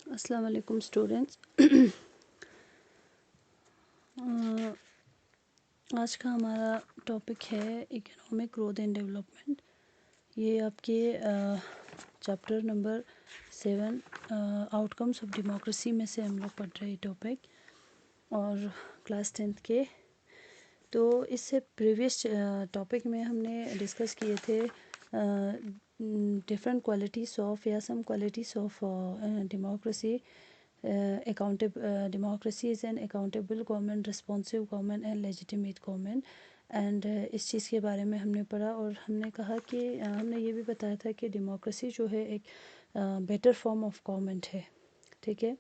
अस्सलाम वालेकुम स्टूडेंट्स। आज का हमारा टॉपिक है इकोनॉमिक ग्रोथ एंड डेवलपमेंट। ये आपके chapter number 7 outcomes of democracy में से हम लोग पढ़ रहे हैं टॉपिक, और क्लास 10th के। तो इससे प्रीवियस टॉपिक में हमने डिस्कस किए थे डिफरेंट क्वालिटीज़ ऑफ या some qualities of democracy, democracy is an accountable government, responsive government and legitimate government। And इस चीज़ के बारे में हमने पढ़ा, और हमने कहा कि हमने ये भी बताया था कि डेमोक्रेसी जो है एक बेटर फॉर्म ऑफ गवर्नमेंट है। ठीक है,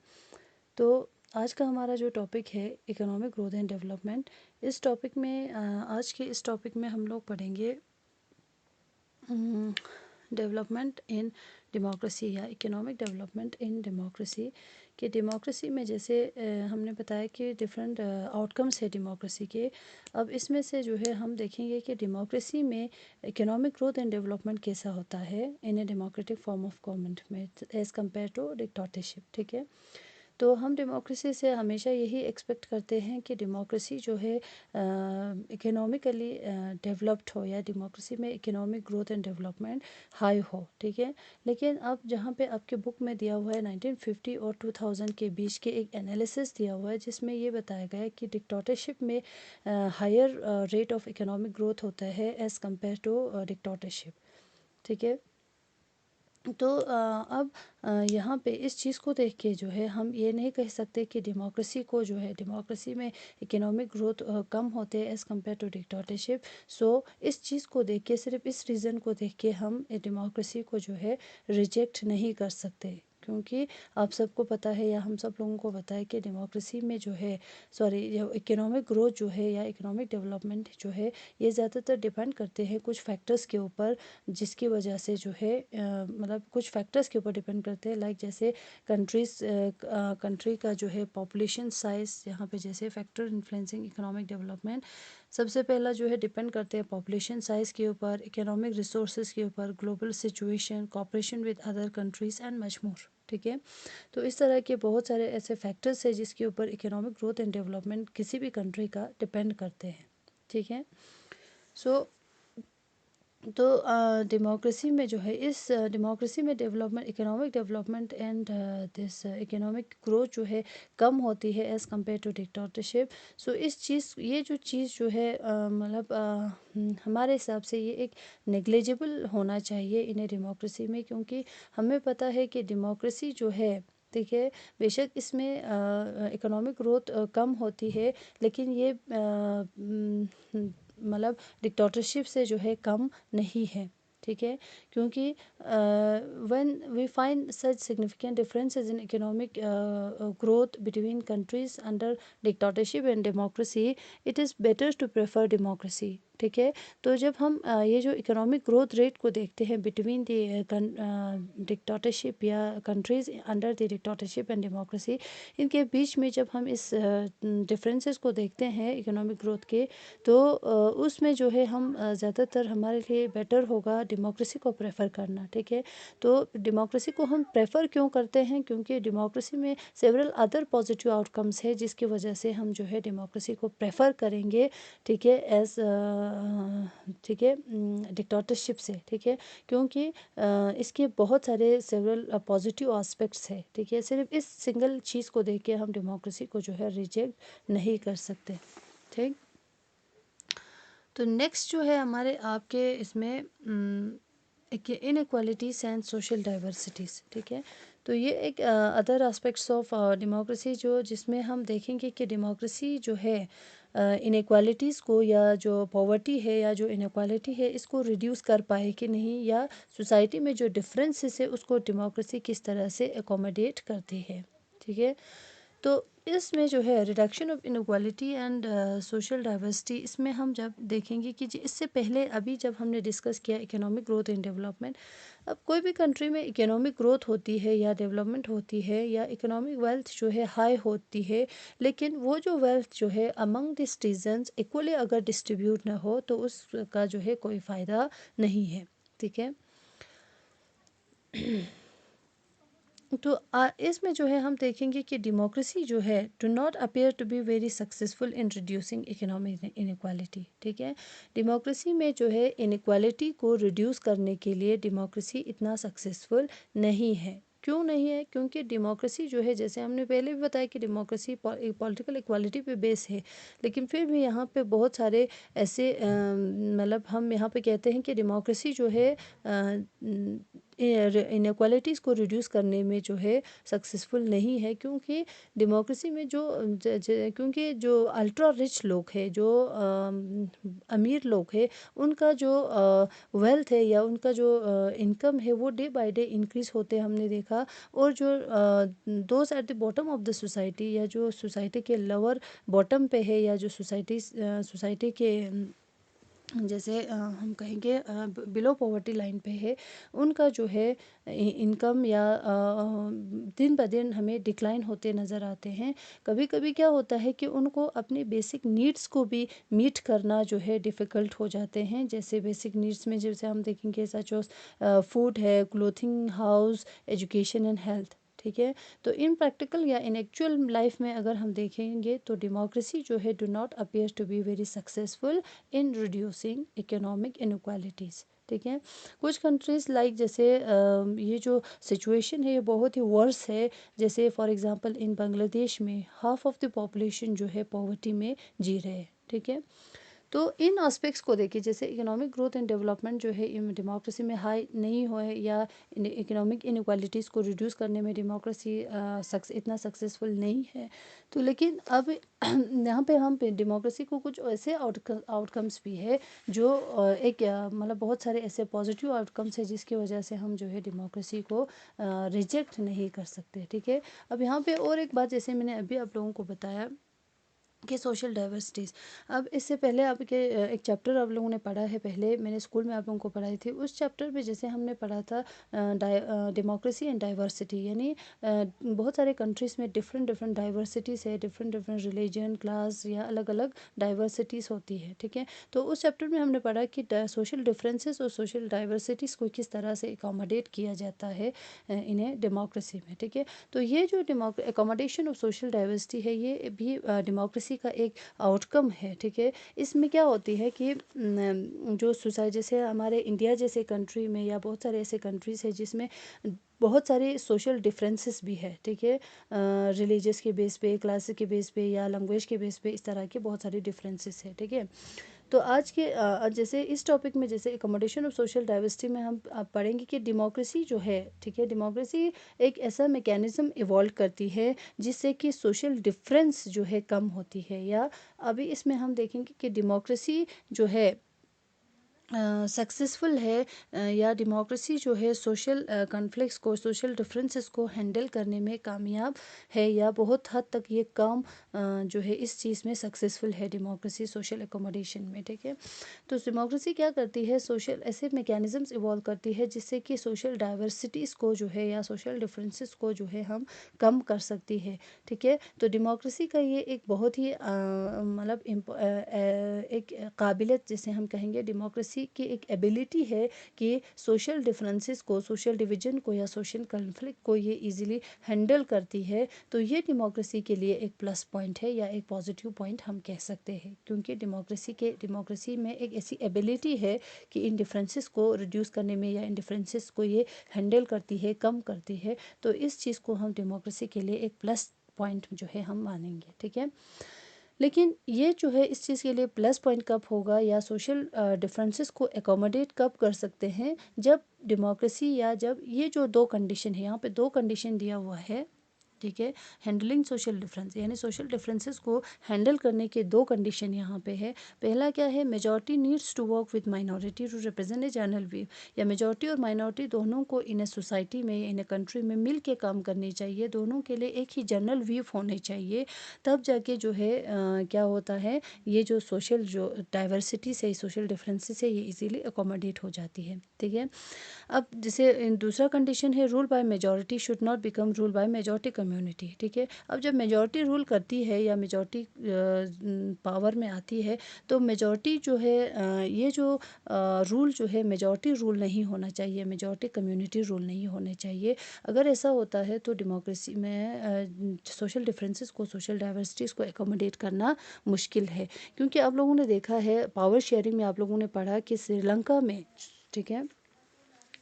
तो आज का हमारा जो टॉपिक है इकोनॉमिक ग्रोथ एंड डेवलपमेंट, इस टॉपिक में आज के इस टॉपिक में हम लोग पढ़ेंगे डेवलपमेंट इन डेमोक्रेसी या इकोनॉमिक डेवलपमेंट इन डेमोक्रेसी। कि डेमोक्रेसी में जैसे हमने बताया कि डिफरेंट आउटकम्स है डेमोक्रेसी के। अब इसमें से जो है हम देखेंगे कि डेमोक्रेसी में इकोनॉमिक ग्रोथ एंड डेवलपमेंट कैसा होता है in a democratic form of government में एज़ कम्पेयर टू डिक्टेटरशिप। ठीक है, तो हम डेमोक्रेसी से हमेशा यही एक्सपेक्ट करते हैं कि डेमोक्रेसी जो है इकोनॉमिकली डेवलप्ड हो, या डेमोक्रेसी में economic growth and development high हो। ठीक है, लेकिन अब जहाँ पे आपके बुक में दिया हुआ है 1950 और 2000 के बीच के एक एनालिसिस दिया हुआ है, जिसमें ये बताया गया है कि डिक्टेटरशिप में higher rate of economic growth होता है एज़ कम्पेयर टू डिक्टेटरशिप। ठीक है, तो अब यहाँ पे इस चीज़ को देख के जो है हम ये नहीं कह सकते कि डेमोक्रेसी को जो है डेमोक्रेसी में इकोनॉमिक ग्रोथ कम होते हैं एज़ कम्पेयर टू डिक्टेटरशिप। सो इस चीज़ को देख के, सिर्फ इस रीज़न को देख के हम डेमोक्रेसी को जो है रिजेक्ट नहीं कर सकते, क्योंकि आप सबको पता है या हम सब लोगों को पता है कि डेमोक्रेसी में जो है जो इकोनॉमिक ग्रोथ जो है या इकोनॉमिक डेवलपमेंट जो है, ये ज़्यादातर डिपेंड करते हैं कुछ फैक्टर्स के ऊपर, जिसकी वजह से जो है मतलब कुछ फैक्टर्स के ऊपर डिपेंड करते हैं। लाइक जैसे कंट्री का जो है पॉपुलेशन साइज, यहाँ पे जैसे फैक्टर इन्फ्लुएंसिंग इकोनॉमिक डेवलपमेंट, सबसे पहला जो है डिपेंड करते हैं पॉपुलेशन साइज़ के ऊपर, इकोनॉमिक रिसोर्सेज के ऊपर, global situation, cooperation with other countries and much more. ठीक है, तो इस तरह के बहुत सारे ऐसे फैक्टर्स हैं जिसके ऊपर इकोनॉमिक ग्रोथ एंड डेवलपमेंट किसी भी कंट्री का डिपेंड करते हैं। ठीक है, सो तो डेमोक्रेसी में जो है इस डेमोक्रेसी में development, economic development and this economic growth जो है कम होती है एज़ कम्पेयर टू डिक्टेटरशिप। सो इस चीज़, ये जो चीज़ जो है मतलब हमारे हिसाब से ये एक नेग्लिजिबल होना चाहिए इन डेमोक्रेसी में, क्योंकि हमें पता है कि डेमोक्रेसी जो है, ठीक है, बेशक इसमें इकोनॉमिक ग्रोथ कम होती है, लेकिन ये मतलब डिक्टेटरशिप से जो है कम नहीं है। ठीक है, क्योंकि when we find such significant differences in economic growth between countries under dictatorship and democracy, it is better to prefer democracy. ठीक है, तो जब हम ये जो इकोनॉमिक ग्रोथ रेट को देखते हैं बिटवीन द डिक्टेटरशिप या countries under the dictatorship and democracy, इनके बीच में जब हम इस डिफरेंसेस को देखते हैं इकोनॉमिक ग्रोथ के, तो उसमें जो है हम ज़्यादातर हमारे लिए बेटर होगा डेमोक्रेसी को प्रेफर करना। ठीक है, तो डेमोक्रेसी को हम प्रेफर क्यों करते हैं, क्योंकि डेमोक्रेसी में सेवरल अदर पॉजिटिव आउटकम्स है, जिसकी वजह से हम जो है डेमोक्रेसी को प्रेफर करेंगे। ठीक है, एज ठीक है डिक्टेटरशिप से। ठीक है, क्योंकि इसके बहुत सारे सेवरल पॉजिटिव एस्पेक्ट्स है। ठीक है, सिर्फ इस सिंगल चीज़ को देख के हम डेमोक्रेसी को जो है रिजेक्ट नहीं कर सकते। ठीक, तो नेक्स्ट जो है हमारे आपके इसमें इनइक्वालिटीज़ एंड सोशल डाइवर्सिटीज़। ठीक है, तो ये एक अदर एस्पेक्ट्स ऑफ डेमोक्रेसी जो, जिसमें हम देखेंगे कि डेमोक्रेसी जो है इनइक्वालिटीज़ को, या जो पॉवर्टी है या जो इनइक्वालिटी है, इसको रिड्यूस कर पाए कि नहीं, या सोसाइटी में जो डिफरेंसेस है उसको डेमोक्रेसी किस तरह से एकोमोडेट करती है। ठीक है, तो इसमें जो है reduction of inequality and social diversity, इसमें हम जब देखेंगे कि इससे पहले अभी जब हमने डिस्कस किया इकोनॉमिक ग्रोथ एंड डेवलपमेंट, अब कोई भी कंट्री में इकोनॉमिक ग्रोथ होती है या डेवलपमेंट होती है या इकोनॉमिक वेल्थ जो है हाई होती है, लेकिन वो जो वेल्थ जो है अमंग द सिटीजन्स इक्वली अगर डिस्ट्रीब्यूट ना हो, तो उसका जो है कोई फ़ायदा नहीं है। ठीक है, तो इसमें जो है हम देखेंगे कि डेमोक्रेसी जो है do not appear to be very successful in reducing economic inequality. ठीक है, डेमोक्रेसी में जो है इनइक्वालिटी को रिड्यूस करने के लिए डेमोक्रेसी इतना सक्सेसफुल नहीं है। क्यों नहीं है? क्योंकि डेमोक्रेसी जो है, जैसे हमने पहले भी बताया कि डेमोक्रेसी पॉलिटिकल इक्वालिटी पे बेस है, लेकिन फिर भी यहाँ पे बहुत सारे ऐसे मतलब हम यहाँ पे कहते हैं कि डेमोक्रेसी जो है इनक्वालिटीज़ को रिड्यूस करने में जो है सक्सेसफुल नहीं है। क्योंकि डेमोक्रेसी में जो क्योंकि जो अल्ट्रा रिच लोग हैं, जो अमीर लोग हैं, उनका जो वेल्थ है या उनका जो इनकम है वो डे बाय डे इंक्रीज होते हमने देखा। और जो those at the bottom of the society, या जो सोसाइटी के लोअर बॉटम पे है, या जो सोसाइटी के जैसे हम कहेंगे बिलो पॉवर्टी लाइन पे है, उनका जो है इनकम या दिन ब दिन हमें डिक्लाइन होते नज़र आते हैं। कभी कभी क्या होता है कि उनको अपने बेसिक नीड्स को भी मीट करना जो है डिफ़िकल्ट हो जाते हैं। जैसे बेसिक नीड्स में जैसे हम देखेंगे सच फूड है, clothing, house, education and health. ठीक है, तो इन प्रैक्टिकल या इन एक्चुअल लाइफ में अगर हम देखेंगे तो डेमोक्रेसी जो है do not appear to be very successful in reducing economic inequalities. ठीक है, कुछ कंट्रीज़ लाइक जैसे ये जो सिचुएशन है ये बहुत ही वर्स है। जैसे फॉर एग्जांपल इन बांग्लादेश में हाफ ऑफ द पॉपुलेशन जो है पॉवर्टी में जी रहे हैं। ठीक है, तो इन एस्पेक्ट्स को देखिए, जैसे इकोनॉमिक ग्रोथ एंड डेवलपमेंट जो है डेमोक्रेसी में हाई नहीं हुआ है, या इकोनॉमिक इनक्वालिटीज़ को रिड्यूस करने में डेमोक्रेसी इतना सक्सेसफुल नहीं है। तो लेकिन अब यहाँ पे हम डेमोक्रेसी को कुछ ऐसे आउटकम्स भी है जो मतलब बहुत सारे ऐसे पॉजिटिव आउटकम्स है जिसकी वजह से हम जो है डेमोक्रेसी को रिजेक्ट नहीं कर सकते। ठीक है, अब यहाँ पे और एक बात, जैसे मैंने अभी आप लोगों को बताया कि सोशल डाइवर्सिटीज़। अब इससे पहले आपके एक चैप्टर आप लोगों ने पढ़ा है, पहले मैंने स्कूल में आप लोगों को पढ़ाई थी। उस चैप्टर में जैसे हमने पढ़ा था डेमोक्रेसी एंड डाइवर्सिटी, यानी बहुत सारे कंट्रीज़ में डिफरेंट डिफरेंट डाइवर्सिटीज़ है, डिफरेंट डिफरेंट रिलीजन, क्लास या अलग अलग डाइवर्सिटीज़ होती है। ठीक है, तो उस चैप्टर में हमने पढ़ा कि सोशल डिफरेंसेस और सोशल डाइवर्सिटीज़ को किस तरह से एकोमोडेट किया जाता है इन्हें डेमोक्रेसी में। ठीक है, तो ये जो एकोमोडेशन ऑफ सोशल डाइवर्सिटी है ये भी डेमोक्रेसी का एक आउटकम है। ठीक है, इसमें क्या होती है कि जो सोसाइटी, जैसे हमारे इंडिया जैसे कंट्री में या बहुत सारे ऐसे कंट्रीज़ है जिसमें बहुत सारे सोशल डिफरेंसेस भी है। ठीक है, रिलीजियस के बेस पे, क्लास के बेस पे या लैंग्वेज के बेस पे, इस तरह के बहुत सारे डिफरेंसेस है। ठीक है, तो आज के जैसे इस टॉपिक में जैसे एकोमोडेशन ऑफ सोशल डाइवर्सिटी में हम पढ़ेंगे कि डेमोक्रेसी जो है, ठीक है, डेमोक्रेसी एक ऐसा मैकेनिज्म इवॉल्व करती है जिससे कि सोशल डिफरेंस जो है कम होती है। या अभी इसमें हम देखेंगे कि डेमोक्रेसी जो है सक्सेसफुल है, या डेमोक्रेसी जो है सोशल कॉन्फ्लिक्ट्स को, सोशल डिफरेंसेस को हैंडल करने में कामयाब है, या बहुत हद तक ये काम जो है इस चीज़ में सक्सेसफुल है डेमोक्रेसी सोशल एकोमोडेशन में। ठीक है, तो डेमोक्रेसी क्या करती है, सोशल ऐसे मैकेनिज़म्स इवॉल्व करती है जिससे कि सोशल डाइवर्सिटीज़ को जो है या सोशल डिफरेंसेस को जो है हम कम कर सकती है। ठीक है, तो डेमोक्रेसी का ये एक बहुत ही मतलब एक काबिलियत जिसे हम कहेंगे, डेमोक्रेसी की एक एबिलिटी है कि सोशल डिफरेंसेस को, सोशल डिवीजन को या सोशल कॉन्फ्लिक्ट को ये इजीली हैंडल करती है। तो ये डेमोक्रेसी के लिए एक प्लस पॉइंट है या एक पॉजिटिव पॉइंट हम कह सकते हैं, क्योंकि डेमोक्रेसी में एक ऐसी एबिलिटी है कि इन डिफरेंसेस को रिड्यूस करने में या इन डिफरेंसेस को ये हैंडल करती है, कम करती है। तो इस चीज़ को हम डेमोक्रेसी के लिए एक प्लस पॉइंट जो है हम मानेंगे। ठीक है, लेकिन ये जो है इस चीज़ के लिए प्लस पॉइंट कब होगा या सोशल डिफरेंसेस को एकोमोडेट कब कर सकते हैं, जब डेमोक्रेसी, या जब ये जो दो कंडीशन है, यहाँ पे दो कंडीशन दिया हुआ है। ठीक है, हैंडलिंग सोशल डिफरेंस, यानी सोशल डिफरेंसेस को हैंडल करने के दो कंडीशन यहाँ पे है। पहला क्या है, majority needs to work with minority to represent a general view, या मेजॉरिटी और माइनॉरिटी दोनों को इन ए सोसाइटी में, इन ए कंट्री में मिल के काम करनी चाहिए, दोनों के लिए एक ही जनरल व्यू होने चाहिए। तब जाके जो है क्या होता है, ये जो सोशल जो डाइवर्सिटीज़ है, सोशल डिफरेंसेस है, ये इजीली अकोमोडेट हो जाती है। ठीक है, अब जैसे दूसरा कंडीशन है, rule by majority should not become rule by majority community. ठीक है, अब जब मेजॉरिटी रूल करती है या मेजॉरिटी पावर में आती है तो मेजॉरिटी जो है ये जो रूल जो है मेजॉरिटी रूल नहीं होना चाहिए, मेजॉरिटी कम्युनिटी रूल नहीं होने चाहिए। अगर ऐसा होता है तो डेमोक्रेसी में सोशल डिफरेंसेस को, सोशल डाइवर्सिटीज़ को एकोमोडेट करना मुश्किल है। क्योंकि आप लोगों ने देखा है पावर शेयरिंग में, आप लोगों ने पढ़ा कि श्रीलंका में, ठीक है,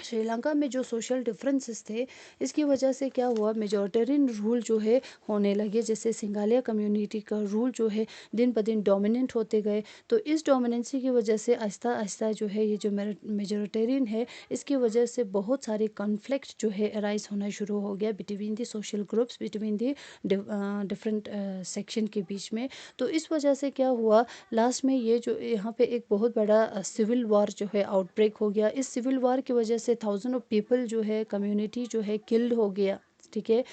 श्रीलंका में जो सोशल डिफरेंसेस थे इसकी वजह से क्या हुआ, मेजॉरिटेरियन रूल जो है होने लगे। जैसे सिंगालिया कम्युनिटी का रूल जो है दिन ब दिन डोमिनेंट होते गए। तो इस डोमिनेंसी की वजह से आहिस्ता आहिस्ता जो है ये जो मेजॉरिटेरियन है इसकी वजह से बहुत सारे कॉन्फ्लिक्ट जो है अराइज होना शुरू हो गया between the social groups, between the different section के बीच में। तो इस वजह से क्या हुआ, लास्ट में ये जो यहाँ पे एक बहुत बड़ा सिविल वार जो है आउटब्रेक हो गया। इस सिविल वार की वजह से थाउजेंड ऑफ पीपल जो है, कम्युनिटी जो है किल्ड हो गया, ठीक है,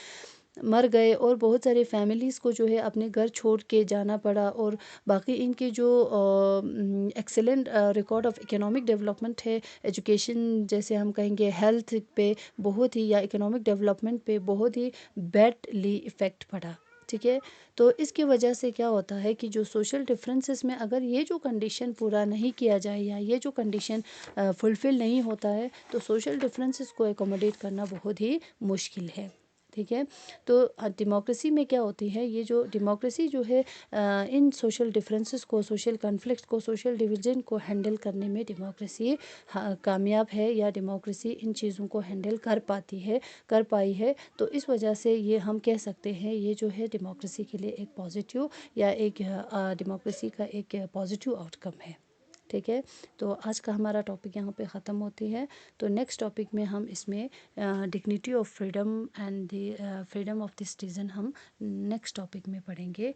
मर गए। और बहुत सारे फैमिलीज़ को जो है अपने घर छोड़ के जाना पड़ा। और बाकी इनके जो excellent record of economic development है, एजुकेशन जैसे हम कहेंगे, हेल्थ पे बहुत ही, या इकोनॉमिक डेवलपमेंट पे बहुत ही बैडली इफ़ेक्ट पड़ा। ठीक है, तो इसकी वजह से क्या होता है कि जो सोशल डिफरेंसेस में अगर ये जो कंडीशन पूरा नहीं किया जाए या ये जो कंडीशन फुलफ़िल नहीं होता है तो सोशल डिफरेंसेस को एकोमोडेट करना बहुत ही मुश्किल है। ठीक है, तो डेमोक्रेसी में क्या होती है, ये जो डेमोक्रेसी जो है इन सोशल डिफरेंसेस को, सोशल कॉन्फ्लिक्ट को, सोशल डिवीजन को हैंडल करने में डेमोक्रेसी कामयाब है, या डेमोक्रेसी इन चीज़ों को हैंडल कर पाती है, कर पाई है। तो इस वजह से ये हम कह सकते हैं ये जो है डेमोक्रेसी के लिए एक पॉजिटिव, या एक डेमोक्रेसी का एक पॉजिटिव आउटकम है। ठीक है, तो आज का हमारा टॉपिक यहाँ पे ख़त्म होती है। तो नेक्स्ट टॉपिक में हम इसमें dignity of freedom and the freedom of the citizen हम नेक्स्ट टॉपिक में पढ़ेंगे।